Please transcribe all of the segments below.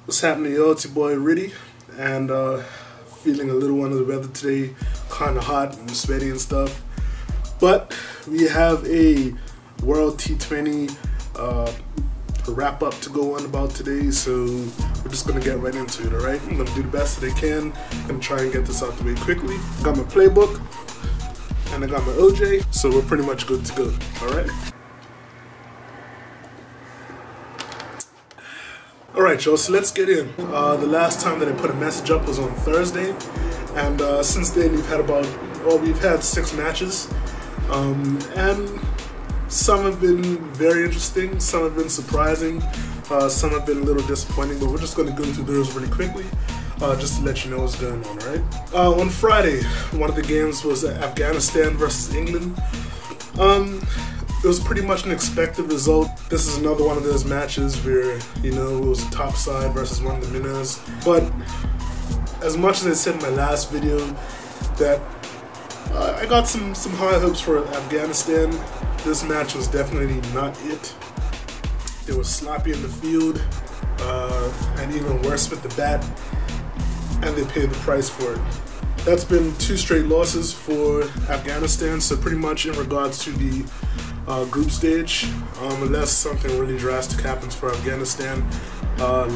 What's happening, yo? It's your boy Riddy, and feeling a little under the weather today, kind of hot and sweaty and stuff. But we have a World T20 wrap up to go on about today, so we're just gonna get right into it. All right, I'm gonna do the best that I can and try and get this out the way quickly. Got my playbook and I got my OJ, so we're pretty much good to go. All right. Alright, y'all, so let's get in. The last time that I put a message up was on Thursday, and since then we've had 6 matches, and some have been very interesting, some have been surprising, some have been a little disappointing, but we're just going to go through those really quickly, just to let you know what's going on, alright? On Friday, one of the games was Afghanistan versus England. It was pretty much an expected result. This is another one of those matches where, you know, it was a top side versus one of the winners. But as much as I said in my last video that I got some high hopes for Afghanistan, this match was definitely not it. They were sloppy in the field, and even worse with the bat, and they paid the price for it. That's been 2 straight losses for Afghanistan, so pretty much in regards to the group stage, unless something really drastic happens for Afghanistan,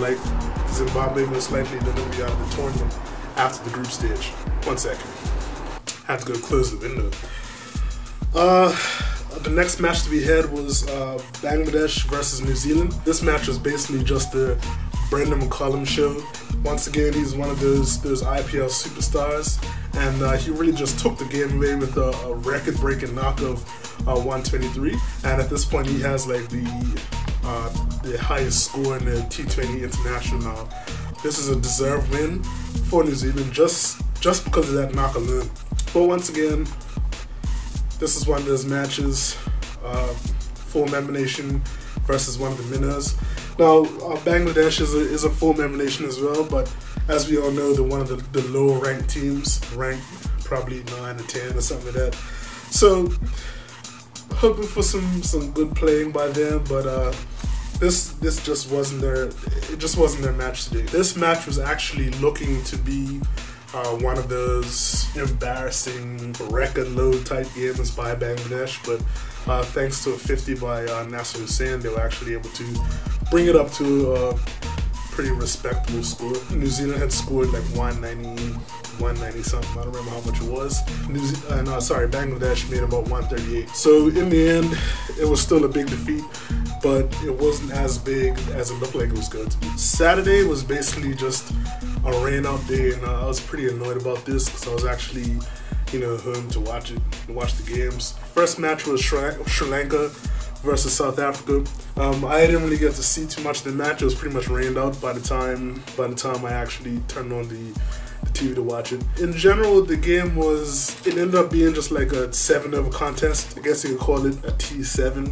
like Zimbabwe most likely they're going to be out of the tournament after the group stage. 1 second. Had to go close the window. The next match that we had was Bangladesh versus New Zealand. This match was basically just the Brendan McCullum show. Once again, he's one of those IPL superstars, and he really just took the game away with a record-breaking knock of 123. And at this point, he has like the highest score in the T20 international now. This is a deserved win for New Zealand just because of that knock alone. But once again, this is one of those matches, full-member nation versus one of the winners. Now, Bangladesh is a full-member nation as well, but as we all know, they're one of the lower-ranked teams, ranked probably 9 or 10 or something like that. So, hoping for some good playing by them, but this just wasn't their match today. This match was actually looking to be one of those embarrassing record-low type games by Bangladesh, but thanks to a 50 by Nasser Hussain, they were actually able to bring it up to a pretty respectable score. New Zealand had scored like 190 something, I don't remember how much it was. Bangladesh made about 138. So in the end, it was still a big defeat, but it wasn't as big as it looked like it was going to be. Saturday was basically just a rain out day, and I was pretty annoyed about this because I was actually, home to watch the games. First match was Sri Lanka versus South Africa. I didn't really get to see too much of the match. It was pretty much rained out by the time I actually turned on the TV to watch it. In general, the game it ended up being just like a 7-over contest. I guess you could call it a T7.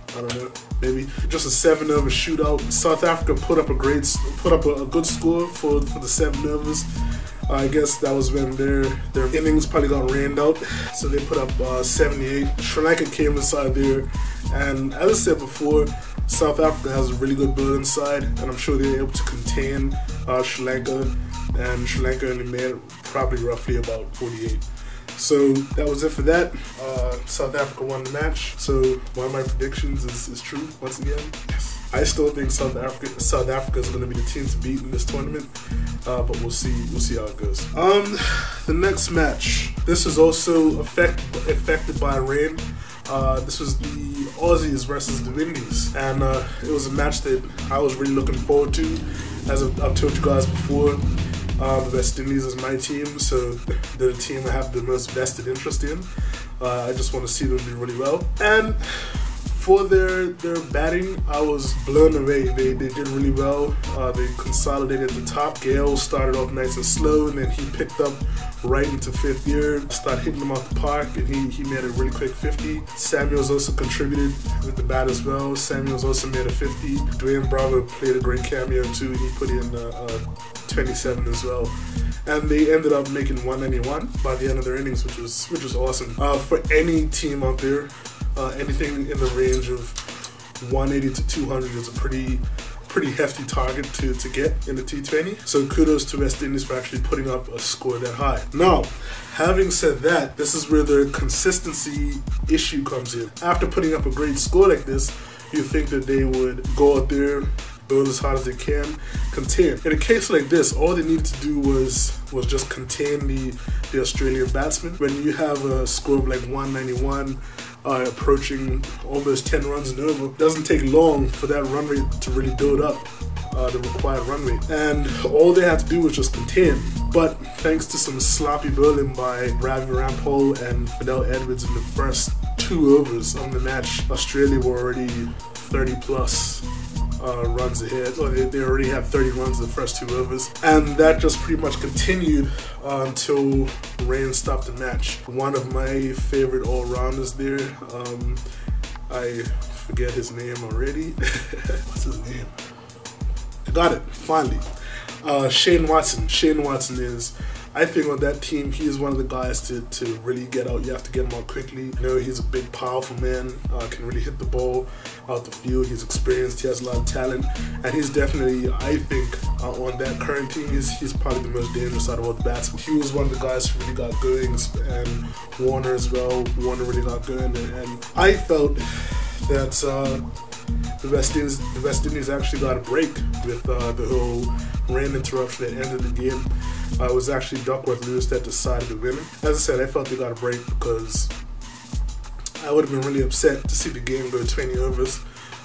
I don't know, maybe just a 7-over shootout. South Africa put up a good score for the 7 overs. I guess that was when their innings probably got rained out, so they put up 78. Sri Lanka came inside there, and as I said before, South Africa has a really good bowling side, and I'm sure they were able to contain Sri Lanka, and Sri Lanka only made probably roughly about 48. So that was it for that. South Africa won the match, so one of my predictions is true once again. Yes. I still think South Africa is going to be the team to beat in this tournament, but we'll see how it goes. The next match, this was also affected by rain. This was the Aussies versus the Windies, and it was a match that I was really looking forward to. As I've told you guys before, the West Indies is my team, so they're the team I have the most vested interest in. I just want to see them do really well. And for their batting, I was blown away. They did really well. They consolidated at the top. Gale started off nice and slow, and then he picked up right into 5th gear, started hitting them off the park, and he made a really quick 50. Samuels also contributed with the bat as well. Samuels also made a 50. Dwayne Bravo played a great cameo too. He put in 27 as well. And they ended up making 191 by the end of their innings, which was awesome. For any team out there, anything in the range of 180 to 200 is a pretty pretty hefty target to get in the T20. So kudos to West Indies for actually putting up a score that high. Now, having said that, this is where the consistency issue comes in. After putting up a great score like this, you think that they would go out there, build as hard as they can, contain. In a case like this, all they needed to do was just contain the Australian batsmen. When you have a score of like 191, approaching almost 10 runs and over, it doesn't take long for that run rate to really build up, the required run rate. And all they had to do was just contain. But thanks to some sloppy bowling by Ravi Rampal and Fidel Edwards in the first 2 overs of the match, Australia were already 30 plus runs ahead, or they already have 30 runs in the first 2 overs, and that just pretty much continued until rain stopped the match. One of my favorite all-rounders there, I forget his name already. What's his name? I got it, finally. Shane Watson. Shane Watson is, I think on that team, he is one of the guys to really get out. You have to get him out quickly. You know, he's a big, powerful man, can really hit the ball out the field. He's experienced, he has a lot of talent, and he's definitely, I think, on that current team, he's probably the most dangerous out of all the batsmen. He was one of the guys who really got going, and Warner as well. Warner really got going, and I felt that the West Indies actually got a break with the whole rain interruption at the end of the game. It was actually Duckworth-Lewis that decided to win it. As I said, I felt they got a break because I would have been really upset to see the game go 20 overs.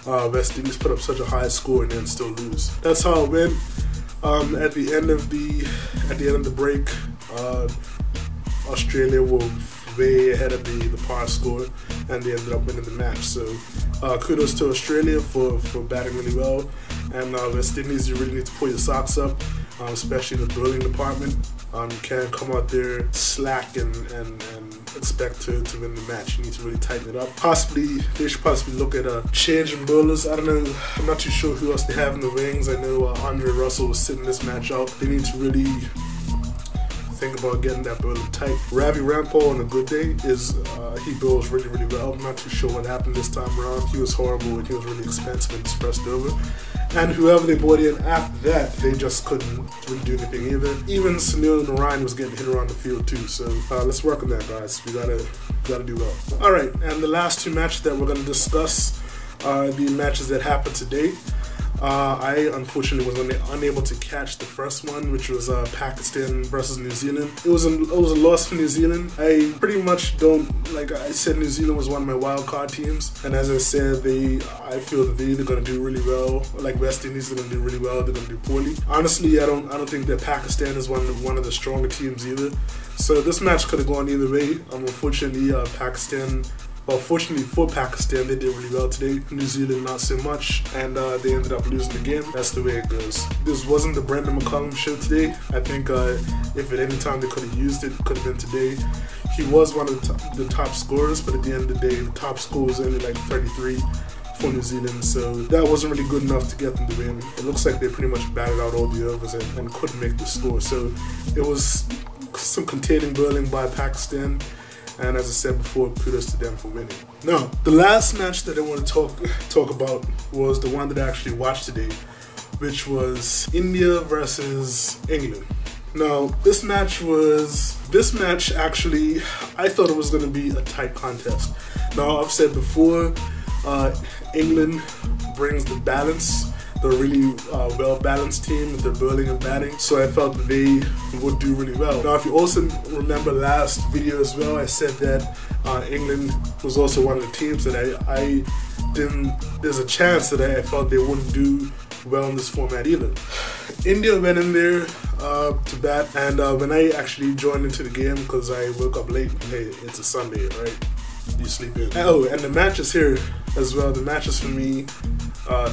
West Indies put up such a high score and then still lose. That's how it went. At the end of the break, Australia were way ahead of the par score, and they ended up winning the match. So kudos to Australia for batting really well, and West Indies, you really need to pull your socks up, especially in the bowling department. You can't come out there slack and expect to win the match. You need to really tighten it up. They should possibly look at a change in bowlers. I don't know, I'm not too sure who else they have in the wings. I know Andre Russell was sitting this match out. They need to really think about getting that bowling tight. Ravi Rampal on a good day he bowls really, really well. I'm not too sure what happened this time around. He was horrible and he was really expensive in his first over. And whoever they brought in after that, they just couldn't really do anything either. Even Sunil Narayan was getting hit around the field too. So let's work on that, guys. We gotta do well. All right, and the last 2 matches that we're gonna discuss are the matches that happened today. I unfortunately was unable to catch the first one, which was Pakistan versus New Zealand. It was a loss for New Zealand. I pretty much don't, like I said, New Zealand was one of my wild card teams, and as I said, I feel that they're either going to do really well, like West Indies are going to do really well, they're going to do poorly. Honestly, I don't think that Pakistan is one of the stronger teams either. So this match could have gone either way. Unfortunately, fortunately for Pakistan, they did really well today. New Zealand, not so much, and they ended up losing the game. That's the way it goes. This wasn't the Brendan McCullum show today. I think if at any time they could have used it, it could have been today. He was one of the top scorers, but at the end of the day, the top score was only like 33 for New Zealand, so that wasn't really good enough to get them to win. It looks like they pretty much batted out all the overs and couldn't make the score. So it was some containing bowling by Pakistan. And as I said before, kudos to them for winning. Now, the last match that I want to talk about was the one that I actually watched today, which was India versus England. Now, this match actually, I thought it was going to be a tight contest. Now, I've said before, England brings the balance. They're a really well-balanced team with their bowling and batting, so I felt that they would do really well. Now, if you also remember last video as well, I said that England was also one of the teams that there's a chance that I felt they wouldn't do well in this format either. India went in there to bat, and when I actually joined into the game, because I woke up late, hey, it's a Sunday, right? You sleep in. Oh, and the matches here as well. The matches for me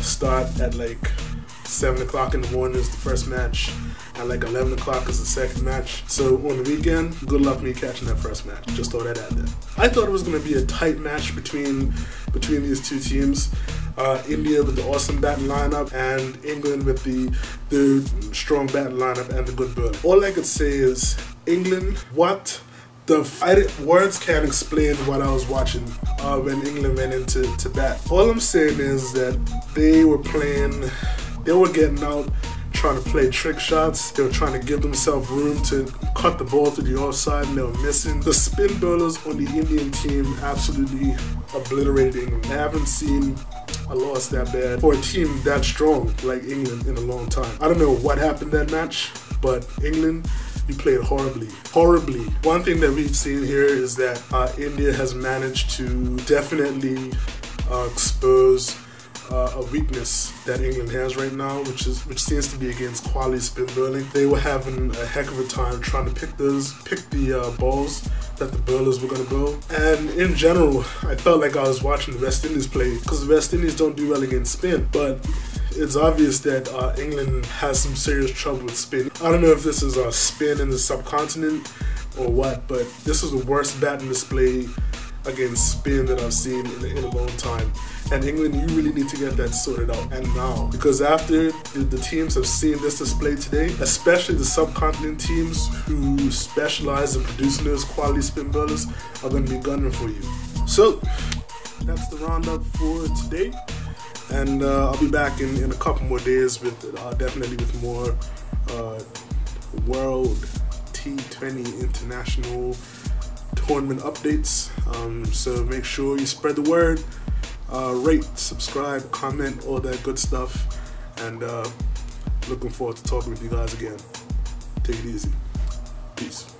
start at like 7 o'clock in the morning is the first match, and like 11 o'clock is the second match. So on the weekend, good luck me catching that first match. Just throw that out there. I thought it was going to be a tight match between these two teams. India with the awesome batting lineup, and England with the strong batting lineup and the good bowling. All I could say is England, words can't explain what I was watching when England went into bat. All I'm saying is that they were playing They were getting out, trying to play trick shots. They were trying to give themselves room to cut the ball to the offside, and they were missing. The spin bowlers on the Indian team absolutely obliterated England. I haven't seen a loss that bad for a team that strong like England in a long time. I don't know what happened that match, but England, you played horribly. Horribly. One thing that we've seen here is that India has managed to definitely expose a weakness that England has right now, which seems to be against quality spin bowling. They were having a heck of a time trying to pick the balls that the bowlers were going to bowl. And in general, I felt like I was watching the West Indies play, because the West Indies don't do well against spin, but it's obvious that England has some serious trouble with spin. I don't know if this is a spin in the subcontinent or what, but this is the worst batting display against spin that I've seen in a long time. And England, you really need to get that sorted out, and now. Because after the teams have seen this display today, especially the subcontinent teams who specialize in producing those quality spin bowlers, are going to be gunning for you. So, that's the roundup for today. And I'll be back in a couple more days with definitely with more World T20 International Tournament updates. So make sure you spread the word, rate, subscribe, comment, all that good stuff. And looking forward to talking with you guys again. Take it easy. Peace.